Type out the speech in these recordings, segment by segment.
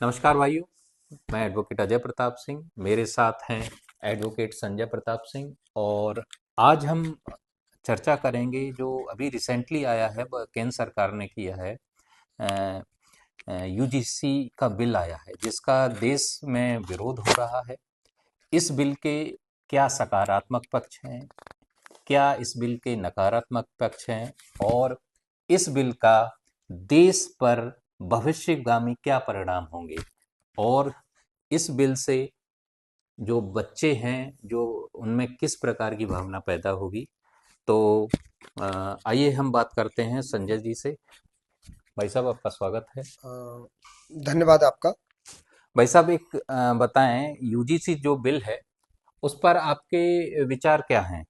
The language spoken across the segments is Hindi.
नमस्कार भाइयों। मैं एडवोकेट अजय प्रताप सिंह, मेरे साथ हैं एडवोकेट संजय प्रताप सिंह। और आज हम चर्चा करेंगे जो अभी रिसेंटली आया है, केंद्र सरकार ने किया है। यूजीसी का बिल आया है जिसका देश में विरोध हो रहा है। इस बिल के क्या सकारात्मक पक्ष हैं, क्या इस बिल के नकारात्मक पक्ष हैं, और इस बिल का देश पर भविष्यगामी क्या परिणाम होंगे, और इस बिल से जो बच्चे हैं जो उनमें किस प्रकार की भावना पैदा होगी। तो आइए हम बात करते हैं संजय जी से। भाई साहब, आपका स्वागत है। अ, धन्यवाद आपका। भाई साहब, एक बताएं, यूजीसी जो बिल है उस पर आपके विचार क्या हैं?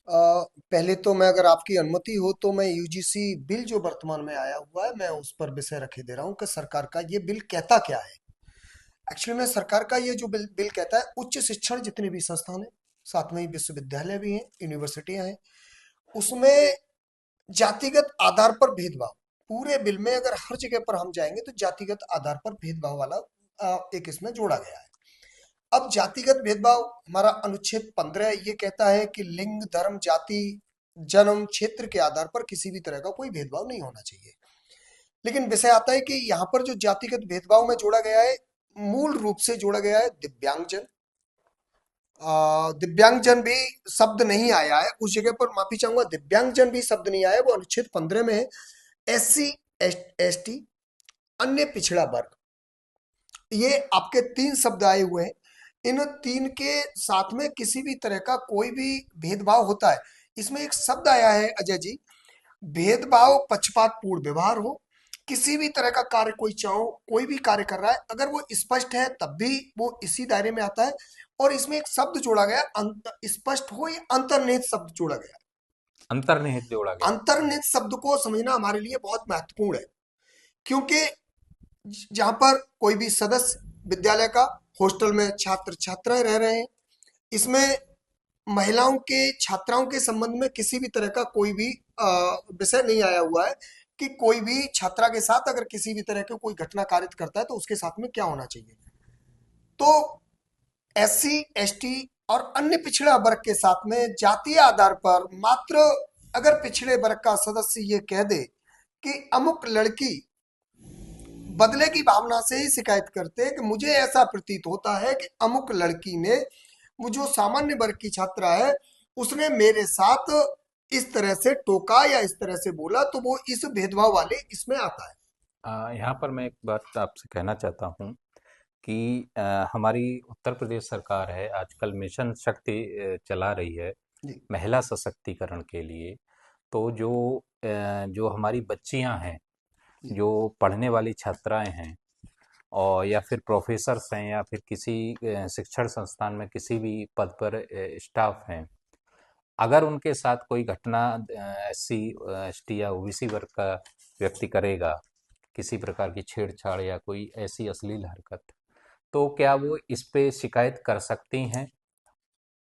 पहले तो मैं, अगर आपकी अनुमति हो, तो मैं यूजीसी बिल जो वर्तमान में आया हुआ है, मैं उस पर विषय रखे दे रहा हूँ कि सरकार का ये बिल कहता क्या है। एक्चुअली में सरकार का ये जो बिल कहता है, उच्च शिक्षण जितने भी संस्थान हैं, साथ में ही विश्वविद्यालय भी हैं, यूनिवर्सिटियां हैं, उसमें जातिगत आधार पर भेदभाव, पूरे बिल में अगर हर जगह पर हम जाएंगे तो जातिगत आधार पर भेदभाव वाला एक इसमें जोड़ा गया है। अब जातिगत भेदभाव, हमारा अनुच्छेद 15 ये कहता है कि लिंग, धर्म, जाति, जन्म, क्षेत्र के आधार पर किसी भी तरह का कोई भेदभाव नहीं होना चाहिए। लेकिन विषय आता है कि यहाँ पर जो जातिगत भेदभाव में जोड़ा गया है, मूल रूप से जोड़ा गया है दिव्यांगजन। दिव्यांगजन भी शब्द नहीं आया है उस जगह पर, माफी चाहूंगा, दिव्यांगजन भी शब्द नहीं आया है, वो अनुच्छेद 15 में है। SC, ST, अन्य पिछड़ा वर्ग, ये आपके तीन शब्द आए हुए हैं। इन तीन के साथ में किसी भी तरह का कोई भी भेदभाव होता है, इसमें एक शब्द आया है अजय जी, भेदभाव पक्षपात पूर्ण व्यवहार हो। किसी भी तरह का कार्य कोई चाहो, कोई भी कार्य कर रहा है, अगर वो स्पष्ट है तब भी वो इसी दायरे में आता है। और इसमें एक शब्द जोड़ा गया, स्पष्ट हो, या अंतर्निहित शब्द जोड़ा गया। अंतर्निहित जोड़ा गया है। अंतर्निहित शब्द को समझना हमारे लिए बहुत महत्वपूर्ण है, क्योंकि जहां पर कोई भी सदस्य विद्यालय का हॉस्टल में छात्र छात्राएं रह रहे हैं, इसमें महिलाओं के, छात्राओं के संबंध में किसी भी तरह का कोई भी विषय नहीं आया हुआ है कि कोई भी छात्रा के साथ अगर किसी भी तरह के कोई घटना कारित करता है तो उसके साथ में क्या होना चाहिए। तो SC, ST और अन्य पिछड़ा वर्ग के साथ में जातीय आधार पर मात्र अगर पिछड़े वर्ग का सदस्य ये कह दे कि अमुक लड़की, बदले की भावना से ही शिकायत करते हैं कि मुझे ऐसा प्रतीत होता है कि अमुक लड़की ने, वो जो सामान्य वर्ग की छात्रा है, उसने मेरे साथ इस तरह से टोका या इस तरह से बोला, तो वो इस भेदभाव वाले इसमें आता है। यहाँ पर मैं एक बात आपसे कहना चाहता हूँ कि हमारी उत्तर प्रदेश सरकार है आजकल मिशन शक्ति चला रही है जी। महिला सशक्तिकरण के लिए। तो जो हमारी बच्चियां हैं, जी। जो पढ़ने वाली छात्राएं हैं, और या फिर प्रोफेसर्स हैं, या फिर किसी शिक्षण संस्थान में किसी भी पद पर स्टाफ हैं, अगर उनके साथ कोई घटना SC ST या OBC वर्ग का व्यक्ति करेगा, किसी प्रकार की छेड़छाड़ या कोई ऐसी अश्लील हरकत, तो क्या वो इस पे शिकायत कर सकती हैं?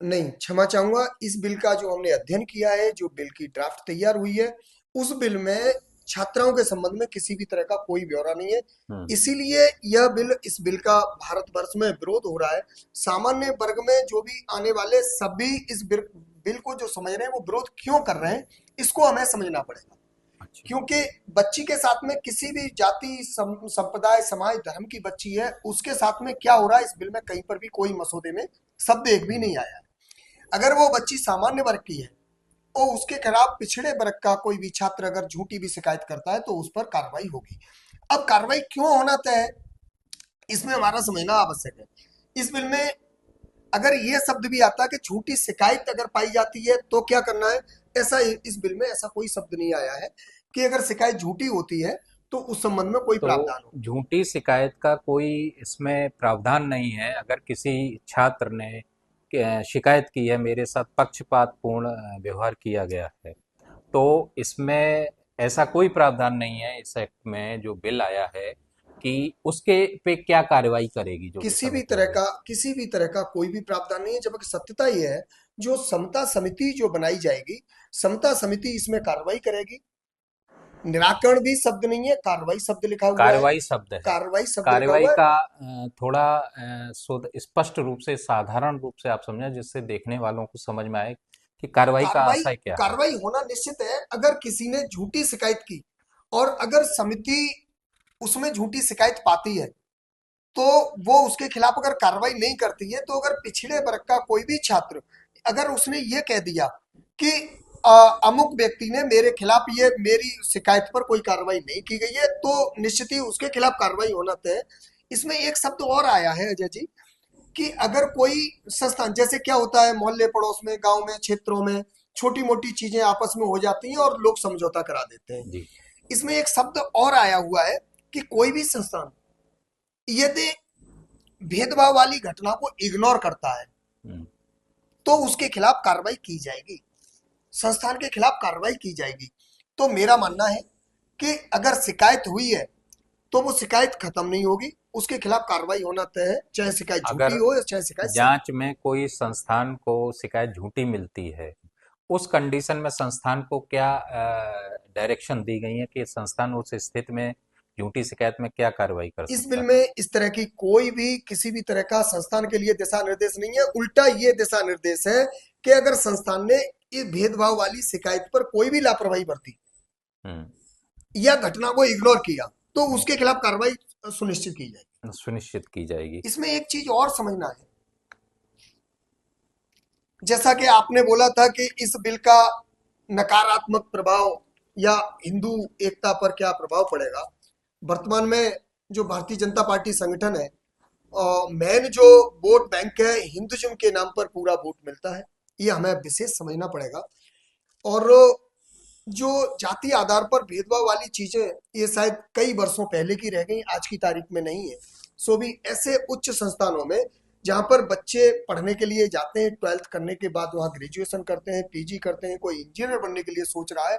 नहीं, क्षमा चाहूंगा, इस बिल का जो हमने अध्ययन किया है, जो बिल की ड्राफ्ट तैयार हुई है, उस बिल में छात्राओं के संबंध में किसी भी तरह का कोई ब्यौरा नहीं है। हम्म। इसीलिए यह बिल, इस बिल का भारतवर्ष में विरोध हो रहा है। सामान्य वर्ग में जो भी आने वाले सभी इस बिल को जो समझ रहे हैं, वो विरोध क्यों कर रहे हैं, इसको हमें समझना पड़ेगा। अच्छा। क्योंकि बच्ची के साथ में किसी भी जाति, संप्रदाय, समाज, धर्म की बच्ची है, उसके साथ में क्या हो रहा है, इस बिल में कहीं पर भी कोई मसौदे में शब्द एक भी नहीं आया है। अगर वो बच्ची सामान्य वर्ग की है और उसके खिलाफ पिछड़े वर्ग का कोई भी छात्र अगर झूठी भी शिकायत करता है तो उस पर कार्रवाई होगी। अब कार्रवाई क्यों होना तय है, इसमें हमारा समझना आवश्यक है। इस बिल में अगर ये शब्द भी आता है कि झूठी शिकायत अगर पाई जाती है तो क्या करना है, ऐसा इस बिल में ऐसा कोई शब्द नहीं आया है कि अगर शिकायत झूठी होती है तो उस संबंध में कोई तो प्रावधान हो। झूठी शिकायत का कोई इसमें प्रावधान नहीं है। अगर किसी छात्र ने शिकायत की है, मेरे साथ पक्षपातपूर्ण व्यवहार किया गया है, तो इसमें ऐसा कोई प्रावधान नहीं है इस एक्ट में जो बिल आया है कि उसके पे क्या कार्रवाई करेगी जो विश्वविद्यालय। किसी भी तरह का कोई भी प्रावधान नहीं है, जबकि सत्यता यह है, जो समता समिति जो बनाई जाएगी, समता समिति इसमें कार्रवाई करेगी। निराकरण भी शब्द नहीं है, कार्रवाई शब्द लिखा हुआ है। कार्रवाई शब्द है। कार्रवाई शब्द लिखा कार्रवाई हुआ है। का थोड़ा स्पष्ट रूप से, साधारण रूप से आप समझें, जिससे देखने वालों को समझ में आए कि कार्रवाई का कार्रवाई आशय क्या है। कार्रवाई होना निश्चित है। अगर किसी ने झूठी शिकायत की और अगर समिति उसमें झूठी शिकायत पाती है, तो वो उसके खिलाफ अगर कार्रवाई नहीं करती है, तो अगर पिछड़े वर्ग का कोई भी छात्र अगर उसने ये कह दिया कि अमुक व्यक्ति ने मेरे खिलाफ ये मेरी शिकायत पर कोई कार्रवाई नहीं की गई है, तो निश्चित ही उसके खिलाफ कार्रवाई होना तय है। इसमें एक शब्द और आया है अजय जी, कि अगर कोई संस्थान, जैसे क्या होता है मोहल्ले पड़ोस में, गांव में, क्षेत्रों में छोटी मोटी चीजें आपस में हो जाती हैं और लोग समझौता करा देते हैं। जी। इसमें एक शब्द और आया हुआ है कि कोई भी संस्थान यदि भेदभाव वाली घटना को इग्नोर करता है, हम्म। तो उसके खिलाफ कार्रवाई की जाएगी, संस्थान के खिलाफ कार्रवाई की जाएगी। तो मेरा मानना है कि अगर शिकायत हुई है, तो वो शिकायत खत्म नहीं होगी, उसके खिलाफ कार्रवाई होना तय है, चाहे शिकायत झूठी अगर हो या चाहे शिकायत सही जांच में कोई संस्थान को शिकायत झूठी मिलती है, उस कंडीशन में संस्थान को क्या डायरेक्शन दी गई है कि संस्थान उस स्थिति में झूठी शिकायत में क्या कार्रवाई कर हो। इस सकता बिल है? में इस तरह की कोई भी किसी भी तरह का संस्थान के लिए दिशा निर्देश नहीं है। उल्टा ये दिशा निर्देश है कि अगर संस्थान ने इस भेदभाव वाली शिकायत पर कोई भी लापरवाही बरती हम्म। या घटना को इग्नोर किया, तो उसके खिलाफ कार्रवाई सुनिश्चित की जाएगी। सुनिश्चित की जाएगी। इसमें एक चीज और समझना है, जैसा कि आपने बोला था कि इस बिल का नकारात्मक प्रभाव या हिंदू एकता पर क्या प्रभाव पड़ेगा। वर्तमान में जो भारतीय जनता पार्टी संगठन है, मेन जो वोट बैंक है, हिंदुज्म के नाम पर पूरा वोट मिलता है, ये हमें विशेष समझना पड़ेगा। और जो जाति आधार पर भेदभाव वाली चीजें, ये शायद कई वर्षों पहले की रह गई, आज की तारीख में नहीं है। सो भी ऐसे उच्च संस्थानों में जहां पर बच्चे पढ़ने के लिए जाते हैं, 12th करने के बाद वहां ग्रेजुएशन करते हैं, पीजी करते हैं, कोई इंजीनियर बनने के लिए सोच रहा है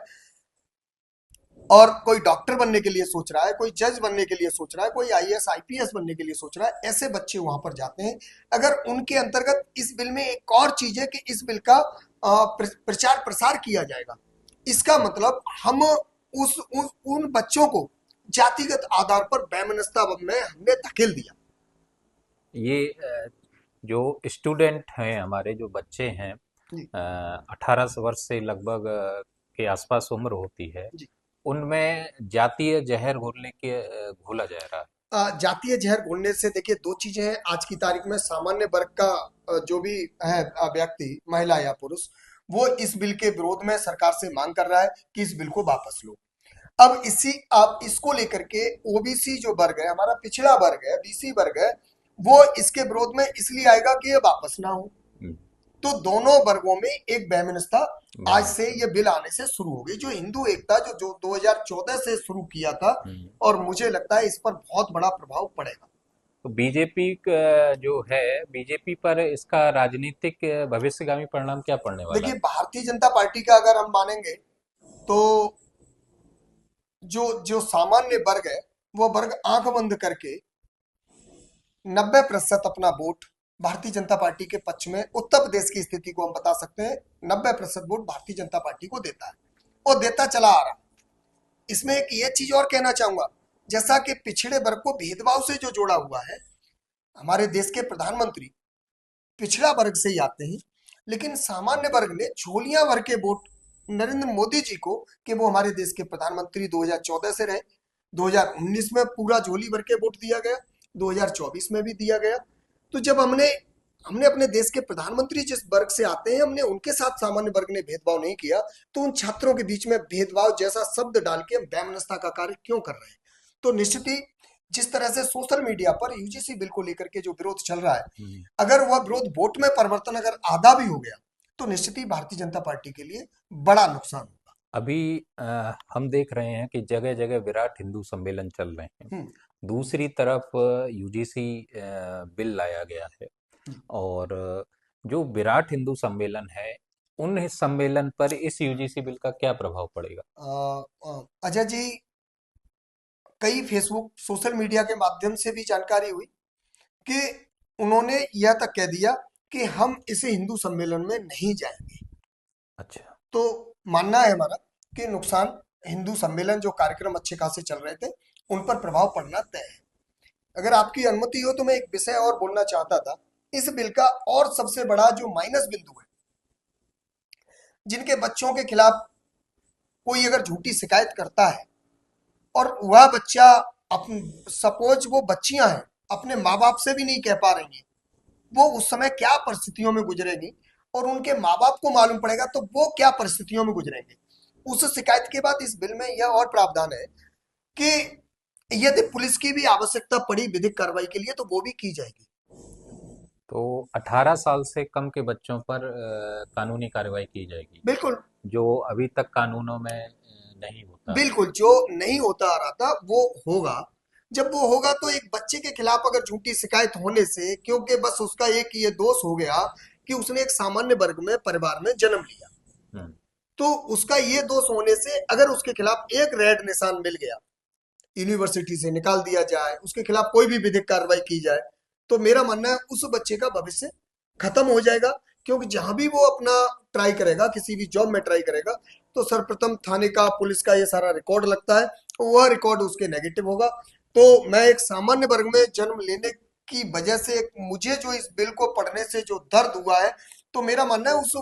और कोई डॉक्टर बनने के लिए सोच रहा है, कोई जज बनने के लिए सोच रहा है, कोई आईएएस आईपीएस बनने के लिए सोच रहा है, ऐसे बच्चे वहां पर जाते हैं। अगर उनके अंतर्गत इस बिल में एक और चीज है कि इस बिल का प्रचार प्रसार किया जाएगा, इसका मतलब हम उन बच्चों को जातिगत आधार पर वैमनस्यता में हमने धकेल दिया। ये जो स्टूडेंट हैं, हमारे जो बच्चे हैं, जी। 18 वर्ष से लगभग के आसपास उम्र होती है, जी। उनमें जातीय जहर घोलने के घोला जा रहा है। जातीय जहर घोलने से देखिए दो चीजें हैं। आज की तारीख में सामान्य वर्ग का जो भी है व्यक्ति, महिला या पुरुष, वो इस बिल के विरोध में सरकार से मांग कर रहा है कि इस बिल को वापस लो। अब इसी आप इसको लेकर के ओबीसी जो वर्ग है, हमारा पिछड़ा वर्ग है, बीसी वर्ग है, वो इसके विरोध में इसलिए आएगा कि ये वापस ना हो। हम्म। तो दोनों वर्गों में एक वैमनस्यता आज से वैमनस्य। ये बिल आने से शुरू हो गई। जो हिंदू एकता जो 2014 से शुरू किया था, हम्म। और मुझे लगता है इस पर बहुत बड़ा प्रभाव पड़ेगा। तो बीजेपी जो है, बीजेपी पर इसका राजनीतिक भविष्यगामी परिणाम क्या पड़ने वाला देखिए है? भारतीय जनता पार्टी का अगर हम मानेंगे, तो जो जो सामान्य वर्ग है, वो वर्ग आंख बंद करके 90% अपना वोट भारतीय जनता पार्टी के पक्ष में, उत्तर प्रदेश की स्थिति को हम बता सकते हैं, 90% वोट भारतीय जनता पार्टी को देता है और देता चला आ रहा है। इसमें एक ये चीज और कहना चाहूंगा, जैसा कि पिछड़े वर्ग को भेदभाव से जो जोड़ा हुआ है, हमारे देश के प्रधानमंत्री पिछड़ा वर्ग से ही आते हैं, लेकिन सामान्य वर्ग ने झोलियां भर के वोट नरेंद्र मोदी जी को, कि वो हमारे देश के प्रधानमंत्री 2014 से रहे, 2019 में पूरा झोली भर के वोट दिया गया, 2024 में भी दिया गया। तो जब हमने हमने अपने देश के प्रधानमंत्री जिस वर्ग से आते हैं, हमने उनके साथ सामान्य वर्ग ने भेदभाव नहीं किया, तो उन छात्रों के बीच में भेदभाव जैसा शब्द डाल के हम वैमनस्यता का कार्य क्यों कर रहे हैं। तो निश्चित ही जिस तरह से सोशल मीडिया पर यूजीसी बिल को लेकर के जो विरोध चल रहा है, हम्म। अगर वह विरोध वोट में परिवर्तन अगर आधा भी हो गया, तो निश्चित ही भारतीय जनता पार्टी के लिए बड़ा नुकसान होगा। अभी हम देख रहे हैं कि जगह जगह विराट हिंदू सम्मेलन चल रहे हैं। हम्म। दूसरी तरफ यूजीसी बिल लाया गया है। और जो विराट हिंदू सम्मेलन है, उन इस सम्मेलन पर इस यूजीसी बिल का क्या प्रभाव पड़ेगा? अजय जी, कई फेसबुक सोशल मीडिया के माध्यम से भी जानकारी हुई कि उन्होंने यह तक कह दिया कि हम इसे हिंदू सम्मेलन में नहीं जाएंगे। अच्छा। तो मानना है हमारा कि नुकसान हिंदू सम्मेलन जो कार्यक्रम अच्छे खासे चल रहे थे उन पर प्रभाव पड़ना तय है। अगर आपकी अनुमति हो तो मैं एक विषय और बोलना चाहता था। इस बिल का और सबसे बड़ा जो माइनस बिंदु है, जिनके बच्चों के खिलाफ कोई अगर झूठी शिकायत करता है और वह बच्चा अपन सपोज वो बच्चियां हैं अपने माँ बाप से भी नहीं कह पा रही हैं, वो उस समय क्या परिस्थितियों में गुजरेगी और उनके माँ बाप को मालूम पड़ेगा तो वो क्या परिस्थितियों में गुजरेंगे। उस शिकायत के बाद इस बिल में यह और प्रावधान है कि यदि पुलिस की भी आवश्यकता पड़ी विधिक कार्रवाई के लिए तो वो भी की जाएगी। तो 18 साल से कम के बच्चों पर कानूनी कार्रवाई की जाएगी, बिल्कुल। जो अभी तक कानूनों में नहीं होता है। बिल्कुल जो नहीं होता आ रहा था वो होगा। जब वो होगा तो एक बच्चे के खिलाफ अगर झूठी शिकायत होने से, क्योंकि बस उसका एक ये दोष हो गया कि उसने एक सामान्य वर्ग में परिवार में जन्म लिया, हम्म। तो उसका ये दोष होने से अगर उसके खिलाफ एक रेड निशान मिल गया, यूनिवर्सिटी से निकाल दिया जाए, उसके खिलाफ कोई भी विधिक कार्रवाई की जाए, तो मेरा मानना है उस बच्चे का भविष्य खत्म हो जाएगा। क्योंकि जहां भी वो अपना ट्राई करेगा, किसी भी जॉब में ट्राई करेगा, तो सर्वप्रथम थाने का पुलिस का ये सारा रिकॉर्ड लगता है, वह रिकॉर्ड उसके नेगेटिव होगा। तो मैं एक सामान्य वर्ग में जन्म लेने की वजह से मुझे जो इस बिल को पढ़ने से जो दर्द हुआ है, तो मेरा मानना है उस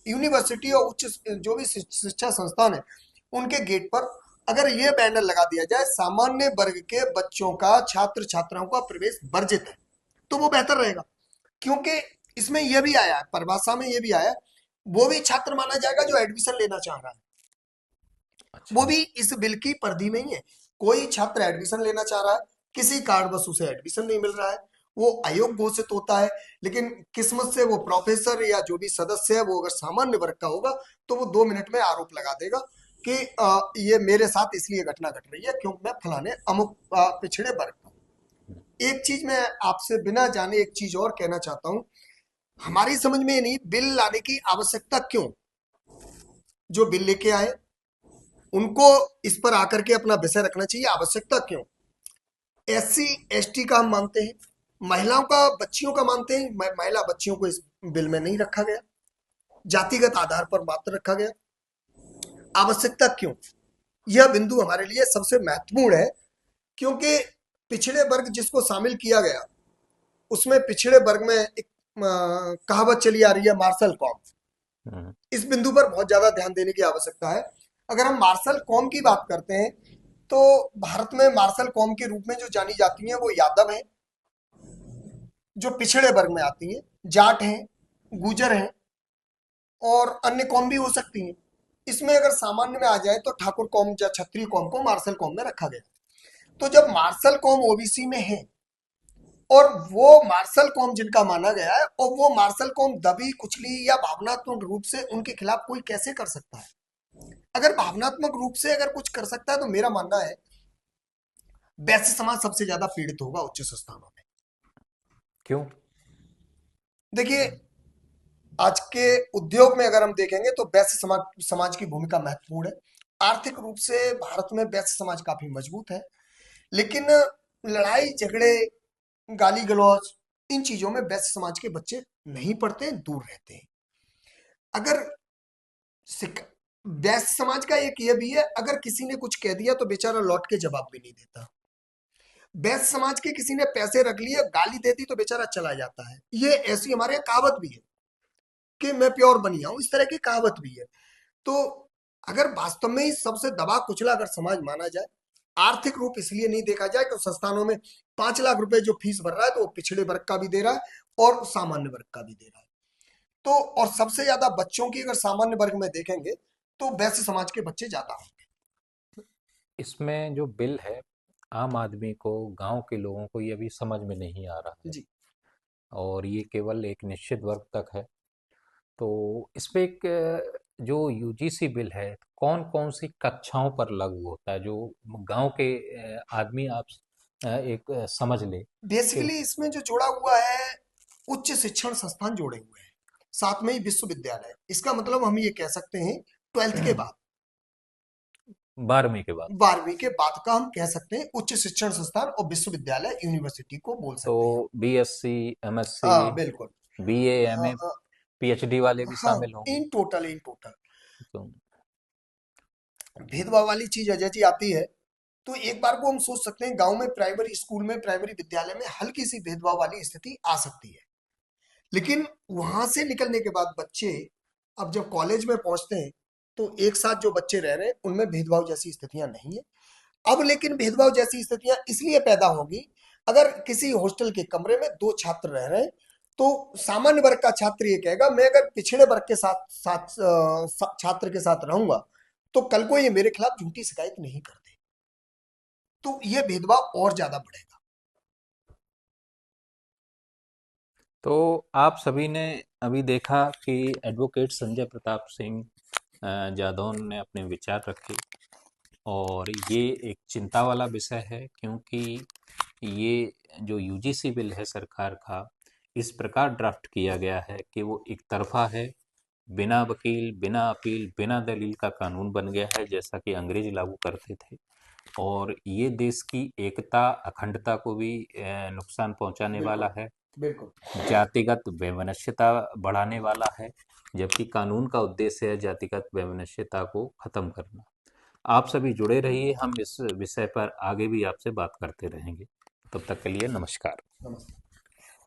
यूनिवर्सिटी और उच्च जो भी शिक्षा संस्थान है उनके गेट पर अगर ये बैनर लगा दिया जाए सामान्य वर्ग के बच्चों का, छात्र छात्राओं का प्रवेश वर्जित है, तो वो बेहतर रहेगा। क्योंकि इसमें यह भी आया है, परिभाषा में यह भी आया है, वो भी छात्र माना जाएगा जो एडमिशन लेना चाह रहा है। वो अच्छा। भी इस बिल की परिधि में ही है। कोई छात्र एडमिशन लेना चाह रहा है, किसी कारणवश उसे एडमिशन नहीं मिल रहा है, वो अयोग्य घोषित होता है, लेकिन किस्मत से वो प्रोफेसर या जो भी सदस्य है वो अगर सामान्य वर्ग का होगा तो वो 2 मिनट में आरोप लगा देगा कि ये मेरे साथ इसलिए घटना घट रही है क्योंकि मैं फलाने अमुक पिछड़े वर्ग का हम्म। हूं। एक चीज मैं आपसे बिना जाने एक चीज और कहना चाहता हूं, हमारी समझ में ये नहीं बिल लाने की आवश्यकता क्यों। जो बिल लेके आए उनको इस पर आकर के अपना विषय रखना चाहिए, आवश्यकता क्यों। एससी एसटी का हम मानते हैं, महिलाओं का, बच्चियों का मानते हैं, महिला बच्चियों को इस बिल में नहीं रखा गया, जातिगत आधार पर मात्र रखा गया। आवश्यकता क्यों, यह बिंदु हमारे लिए सबसे महत्वपूर्ण है। क्योंकि पिछड़े वर्ग जिसको शामिल किया गया, उसमें पिछड़े वर्ग में एक कहावत चली आ रही है मार्शल कॉम। हम्म। इस बिंदु पर बहुत ज्यादा ध्यान देने की आवश्यकता है। अगर हम मार्शल कॉम की बात करते हैं तो भारत में मार्शल कॉम के रूप में जो जानी जाती हैं वो यादव हैं, जो पिछड़े वर्ग में आती हैं, जाट हैं, गुजर हैं और अन्य कौम भी हो सकती हैं। इसमें अगर सामान्य में आ जाए तो ठाकुर कौम या क्षत्रिय कौम को मार्शल कौम में रखा गया। तो जब मार्शल कौम ओबीसी में है और वो मार्शल कौम जिनका माना गया है और वो मार्शल कौम दबी कुचली या भावनात्मक रूप से उनके खिलाफ कोई कैसे कर सकता है। अगर भावनात्मक रूप से अगर कुछ कर सकता है तो मेरा मानना है वैश्य समाज सबसे ज्यादा पीड़ित होगा उच्च संस्थानों में। क्यों? देखिए, आज के उद्योग में अगर हम देखेंगे तो वैश्य समाज समाज की भूमिका महत्वपूर्ण है। आर्थिक रूप से भारत में वैश्य समाज काफी मजबूत है, लेकिन लड़ाई झगड़े, गाली गलौज, इन चीजों में वैश्य समाज के बच्चे नहीं पढ़ते हैं, दूर रहते हैं। अगर वैश्य समाज का एक ये भी है, अगर किसी ने कुछ कह दिया तो बेचारा लौट के जवाब भी नहीं देता। वैश्य समाज के किसी ने पैसे रख लिए, गाली दे दी तो बेचारा चला जाता है। ये ऐसी हमारे यहाँ कहावत भी है कि मैं प्योर बनिया हूं, इस तरह की कहावत भी है। तो अगर वास्तव में ही सबसे दबा कुचला अगर समाज माना जाए, आर्थिक रूप इसलिए नहीं देखा जाए कि संस्थानों में 5 लाख रुपए जो फीस भर रहा है तो वो पिछड़े वर्ग का भी दे रहा है और सामान्य वर्ग का भी दे रहा है। तो और सबसे ज्यादा बच्चों की अगर सामान्य वर्ग में देखेंगे तो वैश्य समाज के बच्चे ज्यादा होंगे। इसमें जो बिल है, आम आदमी को, गांव के लोगों को ये अभी समझ में नहीं आ रहा है, जी। और ये केवल एक निश्चित वर्ग तक है। तो इस पे एक जो यूजीसी बिल है, कौन कौन सी कक्षाओं पर लागू होता है, जो गांव के आदमी आप एक समझ ले कि। बेसिकली इसमें जो जोड़ा हुआ है उच्च शिक्षण संस्थान जोड़े हुए हैं, साथ में ही विश्वविद्यालय। इसका मतलब हम ये कह सकते हैं 12th के बाद, 12वीं के बाद। 12वीं के बाद का हम कह सकते हैं उच्च शिक्षण संस्थान और विश्वविद्यालय यूनिवर्सिटी को बोल तो सकते हैं। बीएससी, एमएससी, हाँ बिल्कुल। बीए, हाँ एमए, पीएचडी वाले भी हाँ, शामिल होंगे। In total, in total. तो भेदभाव वाली चीज अजय जी आती है, तो एक बार को हम सोच सकते हैं गांव में प्राइमरी स्कूल में, प्राइमरी विद्यालय में हल्की सी भेदभाव वाली स्थिति आ सकती है। लेकिन वहां से निकलने के बाद बच्चे अब जब कॉलेज में पहुंचते हैं, तो एक साथ जो बच्चे रह रहे हैं उनमें भेदभाव जैसी स्थितियां नहीं है। अब लेकिन भेदभाव जैसी स्थितियां इसलिए पैदा होगी, अगर किसी हॉस्टल के कमरे में दो छात्र रह रहे हैं, तो सामान्य वर्ग का छात्र ये कहेगा मैं अगर पिछड़े वर्ग के साथ साथ छात्र के साथ रहूंगा, तो कल को ये मेरे खिलाफ झूठी शिकायत नहीं करते, तो ये भेदभाव और ज्यादा बढ़ेगा। तो आप सभी ने अभी देखा कि एडवोकेट संजय प्रताप सिंह जादौन ने अपने विचार रखे, और ये एक चिंता वाला विषय है, क्योंकि ये जो यूजीसी बिल है सरकार का, इस प्रकार ड्राफ्ट किया गया है कि वो एक तरफा है, बिना वकील, बिना अपील, बिना दलील का कानून बन गया है, जैसा कि अंग्रेज लागू करते थे। और ये देश की एकता, अखंडता को भी नुकसान पहुंचाने वाला बिल्कुल, है, बिल्कुल। जातिगत वैमनस्यता बढ़ाने वाला है, जबकि कानून का उद्देश्य है जातिगत वैमनस्यता को खत्म करना। आप सभी जुड़े रहिए, हम इस विषय पर आगे भी आपसे बात करते रहेंगे। तब तक के लिए नमस्कार। नमस्ते।